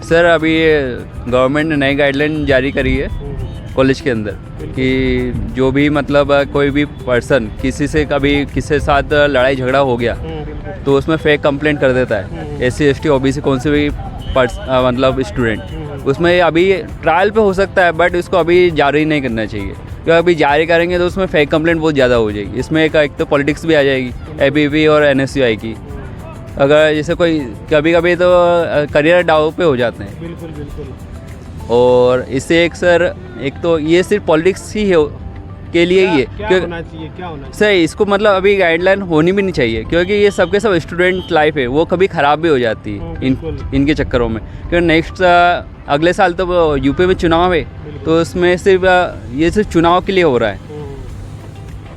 Sir अभी government ने नई गाइडलाइन जारी करी है कॉलेज के अंदर कि जो भी मतलब कोई भी पर्सन किसी से कभी किसी के साथ लड़ाई झगड़ा हो गया तो उसमें फेक कंप्लेंट कर देता है, SC ST OBC कौन से भी मतलब स्टूडेंट, उसमें अभी ट्रायल पे हो सकता है बट इसको अभी जारी नहीं करना चाहिए, क्योंकि अभी जारी करेंगे तो उसमें फेक कंप्लेंट बहुत ज़्यादा हो जाएगी। इसमें एक तो पॉलिटिक्स भी आ जाएगी, ABP और NSUI की। अगर जैसे कोई कभी कभी तो करियर डाउन पे हो जाते हैं। बिल्कुल बिल्कुल। और इससे एक सर एक तो ये सिर्फ पॉलिटिक्स ही है के लिए ही है, क्या होना चाहिए, क्या होना चाहिए सर इसको मतलब अभी गाइडलाइन होनी भी नहीं चाहिए, क्योंकि ये सबके सब स्टूडेंट लाइफ है वो कभी ख़राब भी हो जाती है इनके चक्करों में। क्योंकि नेक्स्ट अगले साल तो यूपी में चुनाव है, तो उसमें सिर्फ ये सिर्फ चुनाव के लिए हो रहा है।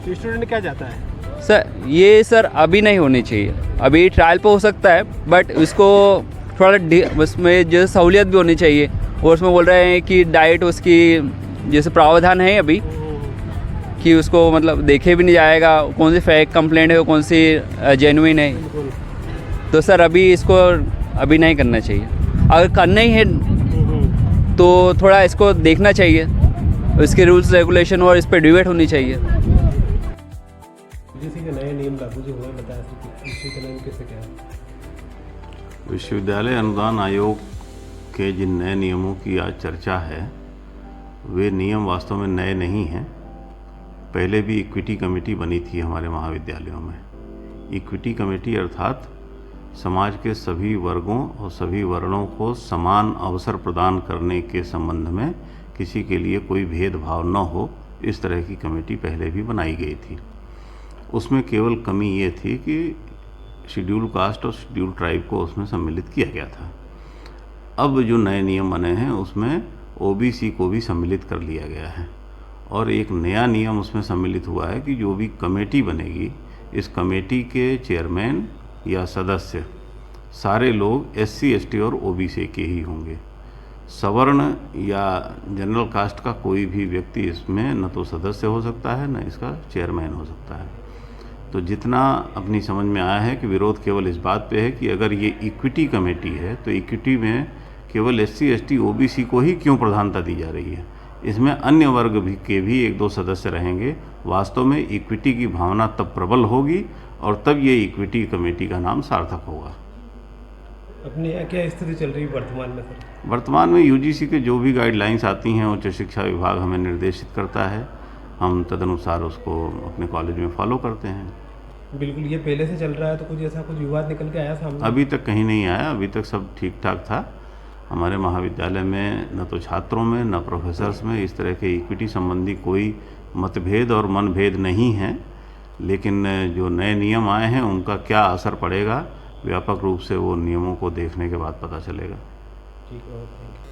तो स्टूडेंट क्या चाहता है सर ये सर अभी नहीं होनी चाहिए, अभी ट्रायल पे हो सकता है बट इसको थोड़ा उसमें जो सहूलियत भी होनी चाहिए। और उसमें बोल रहे हैं कि डाइट उसकी जैसे प्रावधान है अभी कि उसको मतलब देखे भी नहीं जाएगा कौन सी फेक कंप्लेंट है कौन सी जेन्युइन है। तो सर अभी इसको अभी नहीं करना चाहिए, अगर करना ही है तो थोड़ा इसको देखना चाहिए, इसके रूल्स रेगुलेशन और इस पर डिबेट होनी चाहिए। जैसे कि नए नियम लागू जो हुए बताया विश्वविद्यालय में कैसे क्या है? विश्वविद्यालय अनुदान आयोग के जिन नए नियमों की आज चर्चा है वे नियम वास्तव में नए नहीं हैं। पहले भी इक्विटी कमेटी बनी थी हमारे महाविद्यालयों में। इक्विटी कमेटी अर्थात समाज के सभी वर्गों और सभी वर्णों को समान अवसर प्रदान करने के संबंध में किसी के लिए कोई भेदभाव न हो, इस तरह की कमेटी पहले भी बनाई गई थी। उसमें केवल कमी ये थी कि शेड्यूल कास्ट और शेड्यूल ट्राइब को उसमें सम्मिलित किया गया था। अब जो नए नियम बने हैं उसमें OBC को भी सम्मिलित कर लिया गया है और एक नया नियम उसमें सम्मिलित हुआ है कि जो भी कमेटी बनेगी इस कमेटी के चेयरमैन या सदस्य सारे लोग SC ST और OBC के ही होंगे। सवर्ण या जनरल कास्ट का कोई भी व्यक्ति इसमें न तो सदस्य हो सकता है न इसका चेयरमैन हो सकता है। तो जितना अपनी समझ में आया है कि विरोध केवल इस बात पे है कि अगर ये इक्विटी कमेटी है तो इक्विटी में केवल SC ST OBC को ही क्यों प्रधानता दी जा रही है, इसमें अन्य वर्ग भी के भी 1-2 सदस्य रहेंगे। वास्तव में इक्विटी की भावना तब प्रबल होगी और तब ये इक्विटी कमेटी का नाम सार्थक होगा। अपनी क्या स्थिति चल रही है वर्तमान में सर? वर्तमान में UGC के जो भी गाइडलाइंस आती हैं उच्च शिक्षा विभाग हमें निर्देशित करता है, हम तदनुसार उसको अपने कॉलेज में फॉलो करते हैं। बिल्कुल। ये पहले से चल रहा है तो कुछ ऐसा कुछ विवाद निकल के आया सामने? अभी तक कहीं नहीं आया, अभी तक सब ठीक ठाक था। हमारे महाविद्यालय में न तो छात्रों में न प्रोफेसर्स में इस तरह के इक्विटी संबंधी कोई मतभेद और मनभेद नहीं है। लेकिन जो नए नियम आए हैं उनका क्या असर पड़ेगा व्यापक रूप से वो नियमों को देखने के बाद पता चलेगा। ठीक है, थैंक यू।